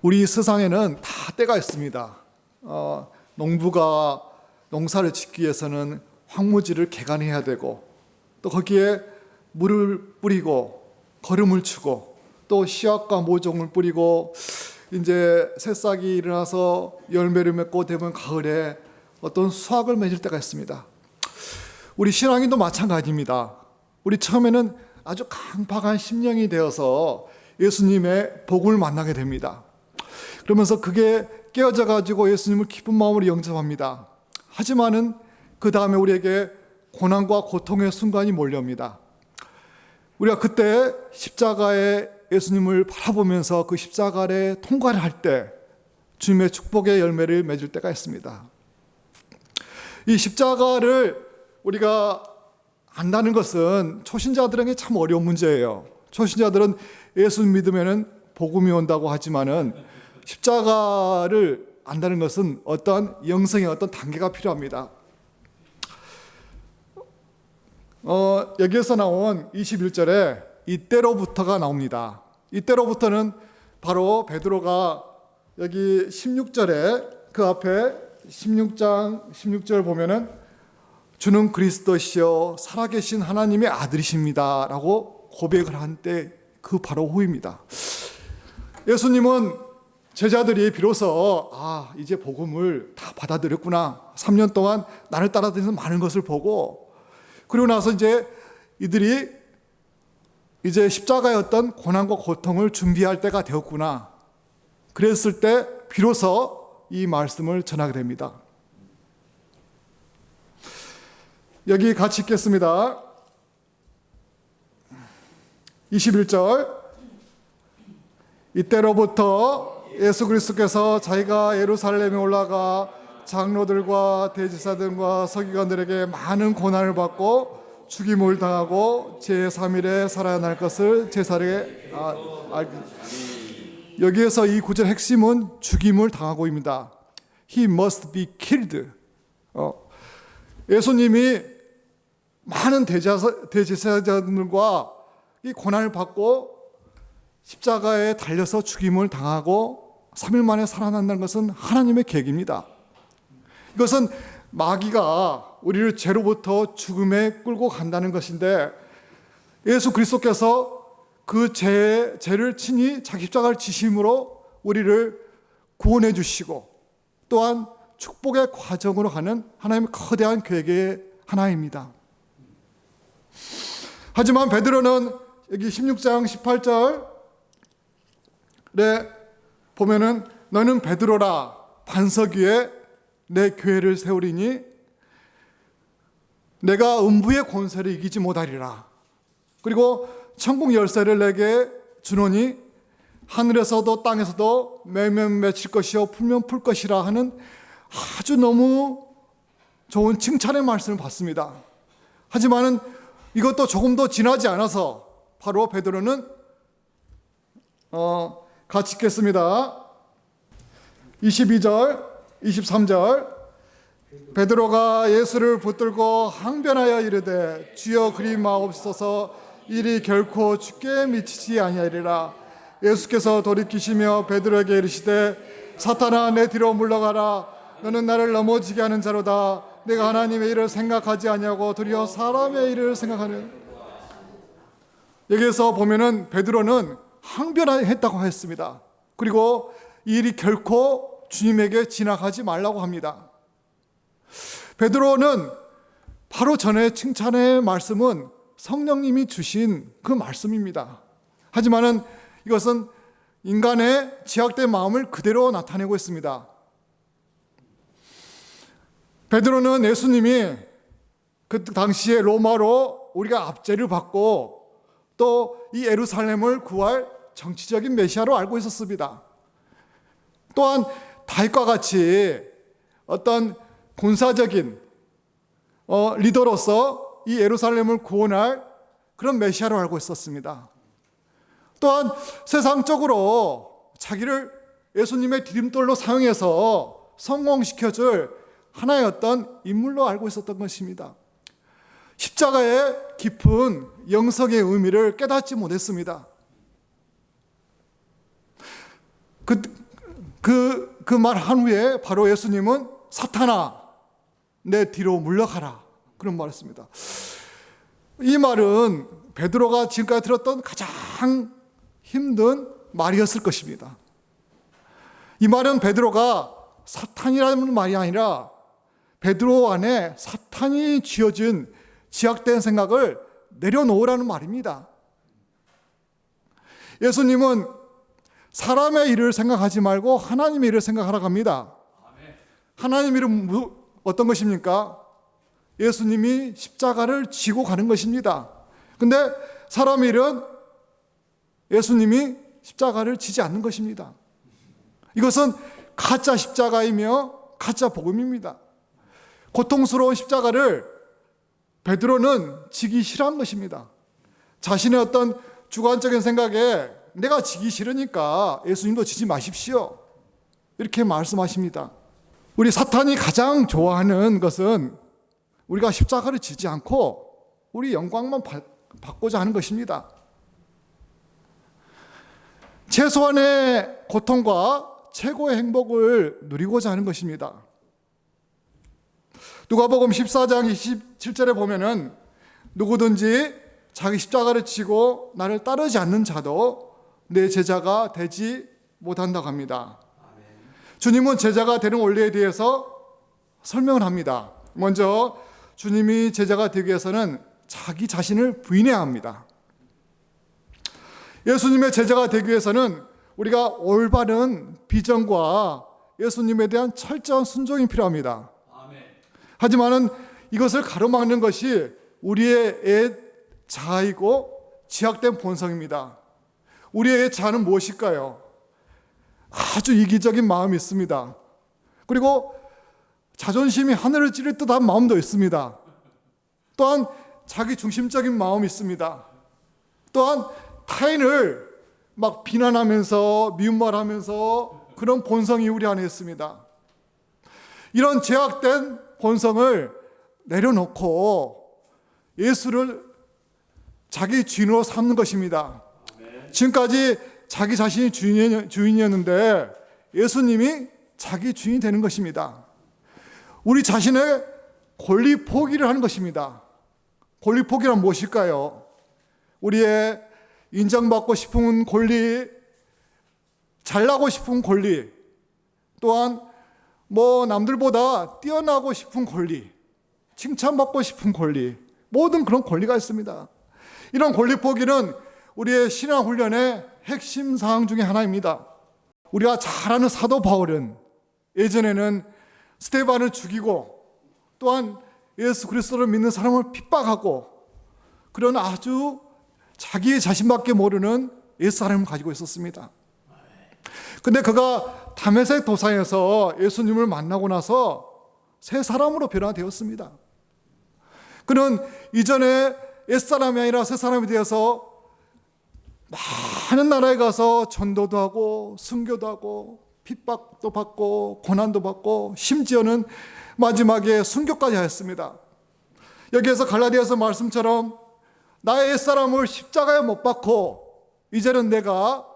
우리 세상에는 다 때가 있습니다. 농부가 농사를 짓기 위해서는 황무지를 개간해야 되고, 또 거기에 물을 뿌리고 거름을 주고, 또 씨앗과 모종을 뿌리고, 이제 새싹이 일어나서 열매를 맺고 되면 가을에 어떤 수확을 맺을 때가 있습니다. 우리 신앙인도 마찬가지입니다. 우리 처음에는 아주 강팍한 심령이 되어서 예수님의 복음을 만나게 됩니다. 그러면서 그게 깨어져 가지고 예수님을 기쁜 마음으로 영접합니다. 하지만은 그 다음에 우리에게 고난과 고통의 순간이 몰려옵니다. 우리가 그때 십자가에 예수님을 바라보면서 그 십자가를 통과를 할 때 주님의 축복의 열매를 맺을 때가 있습니다. 이 십자가를 우리가 안다는 것은 초신자들에게 참 어려운 문제예요. 초신자들은 예수 믿으면은 복음이 온다고 하지만은 십자가를 안다는 것은 어떤 영성의 어떤 단계가 필요합니다. 여기에서 나온 21절에 이때로부터가 나옵니다. 이때로부터는 바로 베드로가 여기 16절에 그 앞에 16장 16절 보면은 주는 그리스도시요 살아계신 하나님의 아들이십니다 라고 고백을 한 때 그 바로 후입니다. 예수님은 제자들이 비로소 이제 복음을 다 받아들였구나, 3년 동안 나를 따라다니면서 많은 것을 보고, 그리고 나서 이제 이들이 이제 십자가의 어떤 고난과 고통을 준비할 때가 되었구나, 그랬을 때 비로소 이 말씀을 전하게 됩니다. 여기 같이 읽겠습니다. 21절. 이때로부터 예수 그리스도께서 자기가 예루살렘에 올라가 장로들과 대제사장과 서기관들에게 많은 고난을 받고 죽임을 당하고 제3일에 살아날 것을 제사장에게 여기에서 이 구절 핵심은 죽임을 당하고입니다. He must be killed. 예수님이 많은 대제사장들과 이 고난을 받고 십자가에 달려서 죽임을 당하고 3일 만에 살아난다는 것은 하나님의 계획입니다. 이것은 마귀가 우리를 죄로부터 죽음에 끌고 간다는 것인데, 예수 그리스도께서 그 죄를 친히 자기 십자가를 지심으로 우리를 구원해 주시고, 또한 축복의 과정으로 가는 하나님의 거대한 계획의 하나입니다. 하지만 베드로는 여기 16장 18절에 보면은 너는 베드로라, 반석 위에 내 교회를 세우리니 내가 음부의 권세를 이기지 못하리라. 그리고 천국 열쇠를 내게 주노니 하늘에서도 땅에서도 매면 맺힐 것이요 풀면 풀 것이라 하는 아주 너무 좋은 칭찬의 말씀을 받습니다. 하지만은 이것도 조금 더 지나지 않아서 바로 베드로는 같이 읽겠습니다. 22절 23절. 베드로가 예수를 붙들고 항변하여 이르되 주여 그리 마옵소서, 일이 결코 주께 미치지 아니하리라. 예수께서 돌이키시며 베드로에게 이르시되 사탄아 내 뒤로 물러가라, 너는 나를 넘어지게 하는 자로다. 내가 하나님의 일을 생각하지 아니하고 도리어 사람의 일을 생각하는. 여기에서 보면은 베드로는 항변했다고 했습니다. 그리고 이 일이 결코 주님에게 지나가지 말라고 합니다. 베드로는 바로 전에 칭찬의 말씀은 성령님이 주신 그 말씀입니다. 하지만은 이것은 인간의 죄악된 마음을 그대로 나타내고 있습니다. 베드로는 예수님이 그 당시에 로마로 우리가 압제를 받고 또 이 예루살렘을 구할 정치적인 메시아로 알고 있었습니다. 또한 다윗과 같이 어떤 군사적인 리더로서 이 예루살렘을 구원할 그런 메시아로 알고 있었습니다. 또한 세상적으로 자기를 예수님의 디딤돌로 사용해서 성공시켜줄 하나의 어떤 인물로 알고 있었던 것입니다. 십자가의 깊은 영성의 의미를 깨닫지 못했습니다. 그 말 한 후에 바로 예수님은 사탄아 내 뒤로 물러가라 그런 말을 했습니다. 이 말은 베드로가 지금까지 들었던 가장 힘든 말이었을 것입니다. 이 말은 베드로가 사탄이라는 말이 아니라 베드로 안에 사탄이 쥐어진 지약된 생각을 내려놓으라는 말입니다. 예수님은 사람의 일을 생각하지 말고 하나님의 일을 생각하라고 합니다. 하나님의 일은 어떤 것입니까? 예수님이 십자가를 지고 가는 것입니다. 근데 사람의 일은 예수님이 십자가를 지지 않는 것입니다. 이것은 가짜 십자가이며 가짜 복음입니다. 고통스러운 십자가를 베드로는 지기 싫어한 것입니다. 자신의 어떤 주관적인 생각에 내가 지기 싫으니까 예수님도 지지 마십시오 이렇게 말씀하십니다. 우리 사탄이 가장 좋아하는 것은 우리가 십자가를 지지 않고 우리 영광만 받고자 하는 것입니다. 최소한의 고통과 최고의 행복을 누리고자 하는 것입니다. 누가복음 14장 27절에 보면은 누구든지 자기 십자가를 지고 나를 따르지 않는 자도 내 제자가 되지 못한다고 합니다. 주님은 제자가 되는 원리에 대해서 설명을 합니다. 먼저 주님이 제자가 되기 위해서는 자기 자신을 부인해야 합니다. 예수님의 제자가 되기 위해서는 우리가 올바른 비전과 예수님에 대한 철저한 순종이 필요합니다. 하지만은 이것을 가로막는 것이 우리의 자아이고 지약된 본성입니다. 우리의 자아는 무엇일까요? 아주 이기적인 마음이 있습니다. 그리고 자존심이 하늘을 찌를 듯한 마음도 있습니다. 또한 자기 중심적인 마음이 있습니다. 또한 타인을 막 비난하면서 미움말하면서 그런 본성이 우리 안에 있습니다. 이런 제약된 본성을 내려놓고 예수를 자기 주인으로 삼는 것입니다. 지금까지 자기 자신이 주인이었는데 예수님이 자기 주인이 되는 것입니다. 우리 자신의 권리 포기를 하는 것입니다. 권리 포기란 무엇일까요? 우리의 인정받고 싶은 권리, 잘나고 싶은 권리, 또한 남들보다 뛰어나고 싶은 권리, 칭찬받고 싶은 권리, 모든 그런 권리가 있습니다. 이런 권리 포기는 우리의 신앙 훈련의 핵심 사항 중에 하나입니다. 우리가 잘 아는 사도 바울은 예전에는 스데반을 죽이고 또한 예수 그리스도를 믿는 사람을 핍박하고 그런 아주 자기의 자신밖에 모르는 옛사람을 가지고 있었습니다. 근데 그가 다메섹 도상에서 예수님을 만나고 나서 새 사람으로 변화되었습니다. 그는 이전에 옛사람이 아니라 새 사람이 되어서 많은 나라에 가서 전도도 하고 순교도 하고 핍박도 받고 고난도 받고 심지어는 마지막에 순교까지 하였습니다. 여기에서 갈라디아서 말씀처럼 나의 옛사람을 십자가에 못 박고 이제는 내가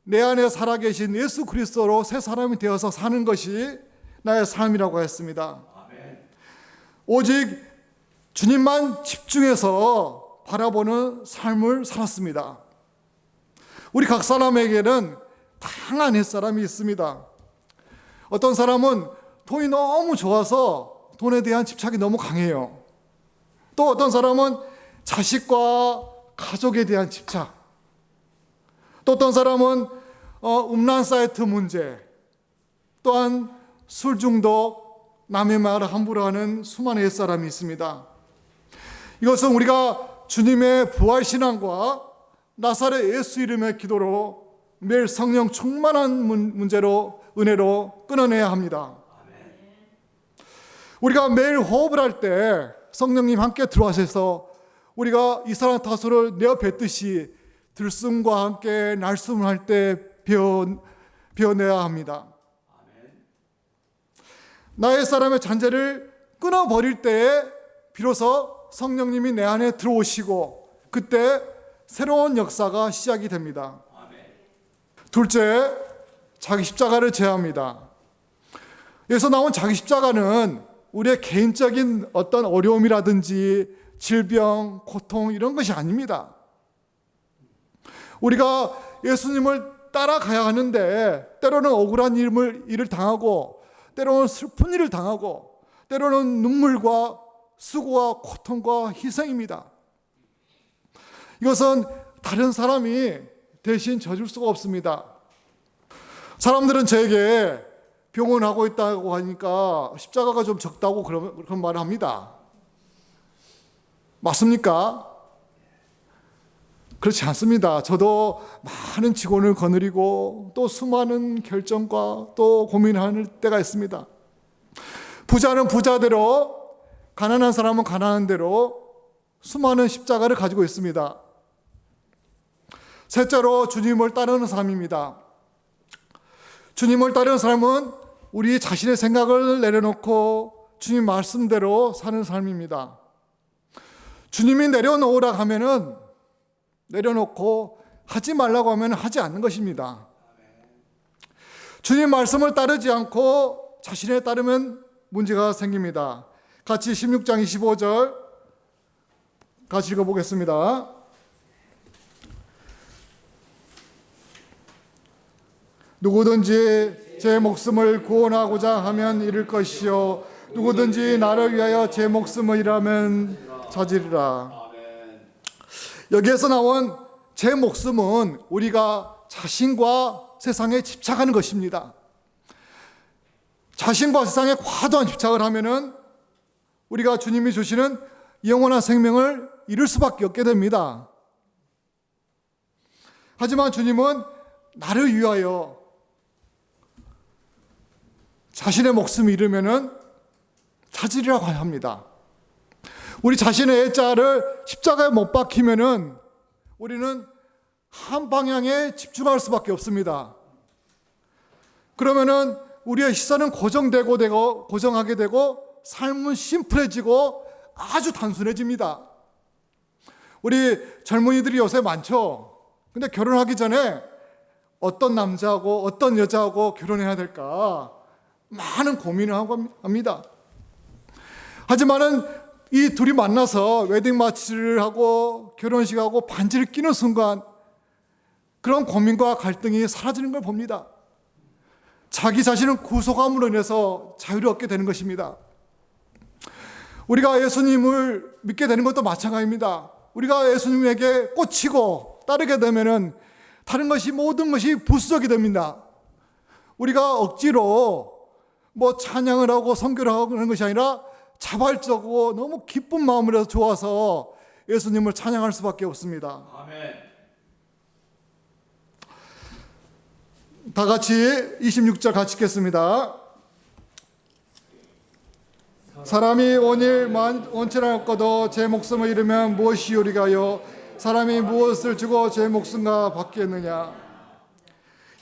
내 안에 살아계신 예수 그리스도로 새 사람이 되어서 사는 것이 나의 삶이라고 했습니다. 오직 주님만 집중해서 바라보는 삶을 살았습니다. 우리 각 사람에게는 다양한 옛사람이 있습니다. 어떤 사람은 돈이 너무 좋아서 돈에 대한 집착이 너무 강해요. 또 어떤 사람은 자식과 가족에 대한 집착, 또 어떤 사람은 음란 사이트 문제, 또한 술 중독, 남의 말을 함부로 하는 수많은 옛사람이 있습니다. 이것은 우리가 주님의 부활신앙과 나사렛 예수 이름의 기도로 매일 성령 충만한 문제로 은혜로 끊어내야 합니다. 우리가 매일 호흡을 할 때 성령님 함께 들어와셔서 우리가 이산화탄소를 내어 뱉듯이 들숨과 함께 날숨을 할 때 배워내야 합니다. 나의 사람의 잔재를 끊어버릴 때에 비로소 성령님이 내 안에 들어오시고 그때 새로운 역사가 시작이 됩니다. 둘째, 자기 십자가를 제어합니다. 여기서 나온 자기 십자가는 우리의 개인적인 어떤 어려움이라든지 질병, 고통 이런 것이 아닙니다. 우리가 예수님을 따라가야 하는데 때로는 억울한 일을 당하고 때로는 슬픈 일을 당하고 때로는 눈물과 수고와 고통과 희생입니다. 이것은 다른 사람이 대신 져줄 수가 없습니다. 사람들은 저에게 병원하고 있다고 하니까 십자가가 좀 적다고 그런 말을 합니다. 맞습니까? 그렇지 않습니다. 저도 많은 직원을 거느리고 또 수많은 결정과 또 고민할 때가 있습니다. 부자는 부자대로, 가난한 사람은 가난한 대로 수많은 십자가를 가지고 있습니다. 셋째로 주님을 따르는 삶입니다. 주님을 따르는 삶은 우리 자신의 생각을 내려놓고 주님 말씀대로 사는 삶입니다. 주님이 내려놓으라 하면은 내려놓고 하지 말라고 하면 하지 않는 것입니다. 주님 말씀을 따르지 않고 자신에 따르면 문제가 생깁니다. 같이 16장 25절 같이 읽어보겠습니다. 누구든지 제 목숨을 구원하고자 하면 잃을 것이요 누구든지 나를 위하여 제 목숨을 잃으면 찾으리라. 여기에서 나온 제 목숨은 우리가 자신과 세상에 집착하는 것입니다. 자신과 세상에 과도한 집착을 하면은 우리가 주님이 주시는 영원한 생명을 잃을 수밖에 없게 됩니다. 하지만 주님은 나를 위하여 자신의 목숨을 잃으면은 찾으리라고 합니다. 우리 자신의 애자를 십자가에 못 박히면은 우리는 한 방향에 집중할 수밖에 없습니다. 그러면은 우리의 시선은 고정하게 되고 삶은 심플해지고 아주 단순해집니다. 우리 젊은이들이 요새 많죠. 근데 결혼하기 전에 어떤 남자하고 어떤 여자하고 결혼해야 될까 많은 고민을 하고 합니다. 하지만은 이 둘이 만나서 웨딩 마치를 하고 결혼식하고 반지를 끼는 순간 그런 고민과 갈등이 사라지는 걸 봅니다. 자기 자신은 구속함으로 인해서 자유를 얻게 되는 것입니다. 우리가 예수님을 믿게 되는 것도 마찬가지입니다. 우리가 예수님에게 꽂히고 따르게 되면은 다른 것이 모든 것이 부수적이 됩니다. 우리가 억지로 찬양을 하고 선교를 하는 것이 아니라 자발적으로 너무 기쁜 마음으로 좋아서 예수님을 찬양할 수밖에 없습니다. 아멘. 다 같이 26절 같이 읽겠습니다. 사람이 온일 원천을 얻고도 제 목숨을 잃으면 무엇이오리가요? 사람이 무엇을 주고 제 목숨과 받겠느냐?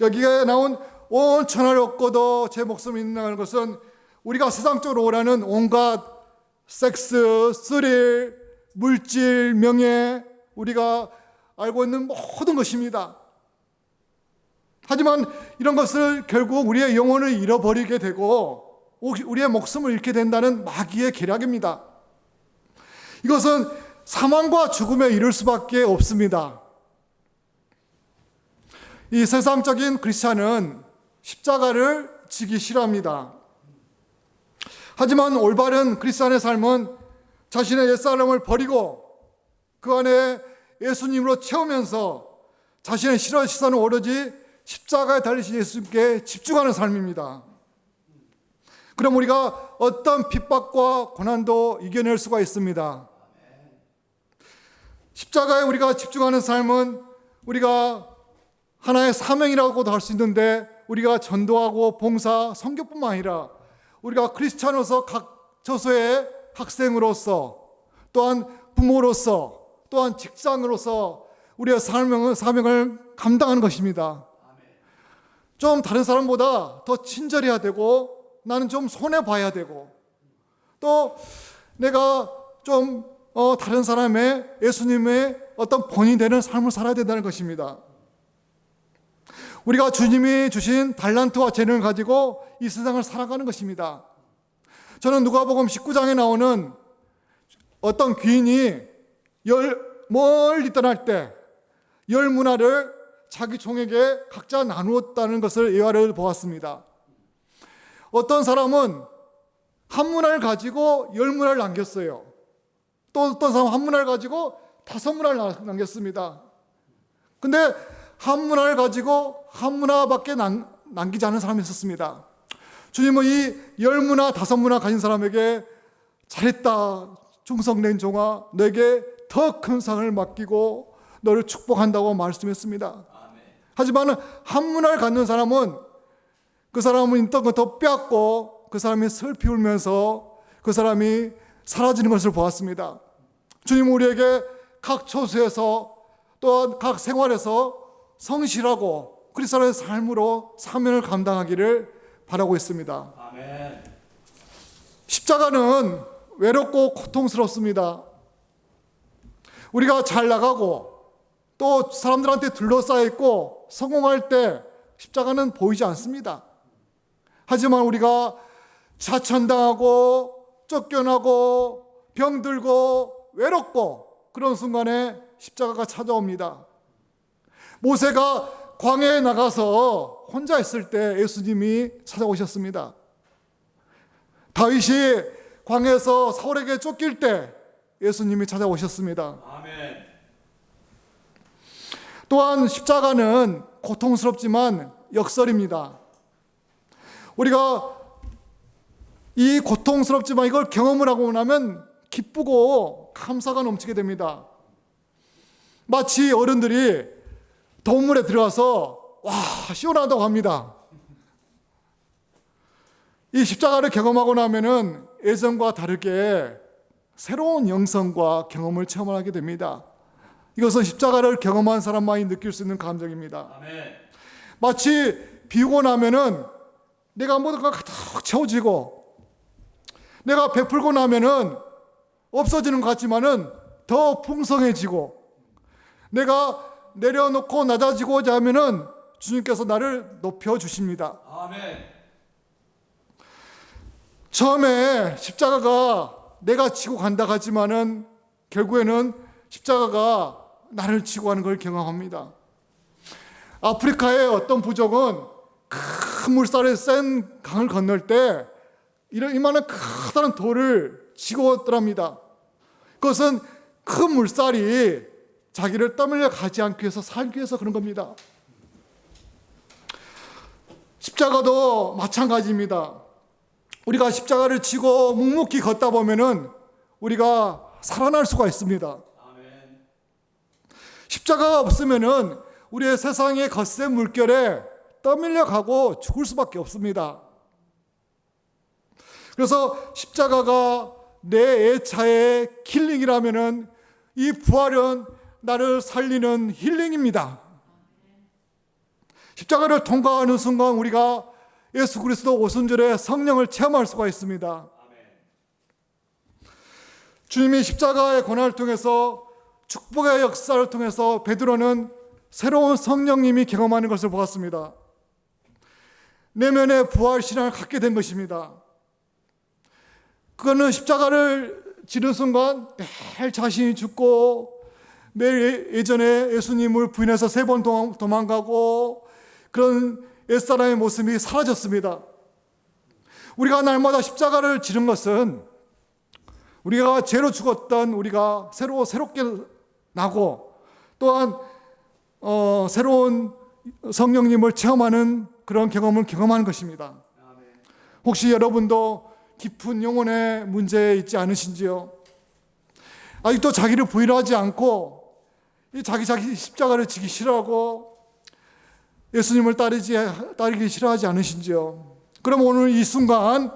여기에 나온 온 천하를 얻고도 제 목숨을 잃는다는 것은 우리가 세상적으로 원하는 온갖 섹스, 스릴, 물질, 명예, 우리가 알고 있는 모든 것입니다. 하지만 이런 것을 결국 우리의 영혼을 잃어버리게 되고 우리의 목숨을 잃게 된다는 마귀의 계략입니다. 이것은 사망과 죽음에 이를 수밖에 없습니다. 이 세상적인 크리스찬은 십자가를 지기 싫어합니다. 하지만 올바른 크리스찬의 삶은 자신의 옛사람을 버리고 그 안에 예수님으로 채우면서 자신의 시선을 오로지 십자가에 달리신 예수님께 집중하는 삶입니다. 그럼 우리가 어떤 핍박과 고난도 이겨낼 수가 있습니다. 십자가에 우리가 집중하는 삶은 우리가 하나의 사명이라고도 할 수 있는데 우리가 전도하고 봉사, 선교뿐만 아니라 우리가 크리스찬으로서 각 저소의 학생으로서 또한 부모로서 또한 직장으로서 우리의 사명을 감당하는 것입니다. 좀 다른 사람보다 더 친절해야 되고 나는 좀 손해봐야 되고 또 내가 좀 다른 사람의 예수님의 어떤 본이 되는 삶을 살아야 된다는 것입니다. 우리가 주님이 주신 달란트와 재능을 가지고 이 세상을 살아가는 것입니다. 저는 누가복음 19장에 나오는 어떤 귀인이 멀리 떠날 때 10문화를 자기 종에게 각자 나누었다는 것을 예화를 보았습니다. 어떤 사람은 한 문화를 가지고 10문화를 남겼어요. 또 어떤 사람은 한 문화를 가지고 5문화를 남겼습니다. 근데 한 문화를 가지고 한 문화밖에 남기지 않은 사람이 있었습니다. 주님은 이 10문화, 5문화 가진 사람에게 잘했다, 충성된 종아, 내게 더 큰 상을 맡기고 너를 축복한다고 말씀했습니다. 하지만 한 문화를 갖는 사람은 그 사람은 있던 것도 빼앗고 그 사람이 슬피 울면서 그 사람이 사라지는 것을 보았습니다. 주님은 우리에게 각 처소에서 또한 각 생활에서 성실하고 그리스도의 삶으로 사명을 감당하기를 바라고 있습니다. 아멘. 십자가는 외롭고 고통스럽습니다. 우리가 잘 나가고 또 사람들한테 둘러싸여 있고 성공할 때 십자가는 보이지 않습니다. 하지만 우리가 자천당하고 쫓겨나고 병들고 외롭고 그런 순간에 십자가가 찾아옵니다. 모세가 광야에 나가서 혼자 있을 때 예수님이 찾아오셨습니다. 다윗이 광야에서 사울에게 쫓길 때 예수님이 찾아오셨습니다. 아멘. 또한 십자가는 고통스럽지만 역설입니다. 우리가 이 고통스럽지만 이걸 경험을 하고 나면 기쁘고 감사가 넘치게 됩니다. 마치 어른들이 더운 물에 들어가서 와 시원하다고 합니다. 이 십자가를 경험하고 나면은 예전과 다르게 새로운 영성과 경험을 체험하게 됩니다. 이것은 십자가를 경험한 사람만이 느낄 수 있는 감정입니다. 아멘. 마치 비 오고 나면은 내가 모두가 가득 채워지고 내가 베풀고 나면은 없어지는 것 같지만은 더 풍성해지고 내가 내려놓고 낮아지고자 하면은 주님께서 나를 높여 주십니다. 아멘. 처음에 십자가가 내가 지고 간다 하지만은 결국에는 십자가가 나를 지고 가는 걸 경험합니다. 아프리카의 어떤 부족은 큰 물살에 센 강을 건널 때 이만한 커다란 돌을 지고 왔더랍니다. 그것은 큰 물살이 자기를 떠밀려 가지 않기 위해서 살기 위해서 그런 겁니다. 십자가도 마찬가지입니다. 우리가 십자가를 지고 묵묵히 걷다 보면은 우리가 살아날 수가 있습니다. 아멘. 십자가가 없으면은 우리의 세상의 거센 물결에 떠밀려 가고 죽을 수밖에 없습니다. 그래서 십자가가 내 애차의 킬링이라면은 이 부활은 나를 살리는 힐링입니다. 십자가를 통과하는 순간 우리가 예수 그리스도 오순절의 성령을 체험할 수가 있습니다. 아멘. 주님이 십자가의 고난을 통해서 축복의 역사를 통해서 베드로는 새로운 성령님이 경험하는 것을 보았습니다. 내면의 부활 신앙을 갖게 된 것입니다. 그거는 십자가를 지는 순간 매일 자신이 죽고 매일 예전에 예수님을 부인해서 3번 도망가고 그런 옛사람의 모습이 사라졌습니다. 우리가 날마다 십자가를 지는 것은 우리가 죄로 죽었던 우리가 새롭게 나고 또한 새로운 성령님을 체험하는 그런 경험을 경험하는 것입니다. 혹시 여러분도 깊은 영혼의 문제에 있지 않으신지요? 아직도 자기를 부인하지 않고 자기 십자가를 지기 싫어하고 예수님을 따르기 싫어하지 않으신지요? 그럼 오늘 이 순간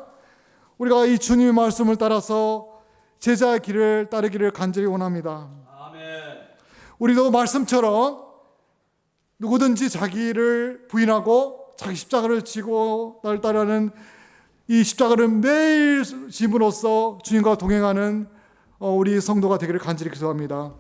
우리가 이 주님의 말씀을 따라서 제자의 길을 따르기를 간절히 원합니다. 아멘. 우리도 말씀처럼 누구든지 자기를 부인하고 자기 십자가를 지고 날 따르는 이 십자가를 매일 짐으로써 주님과 동행하는 우리 성도가 되기를 간절히 기도합니다.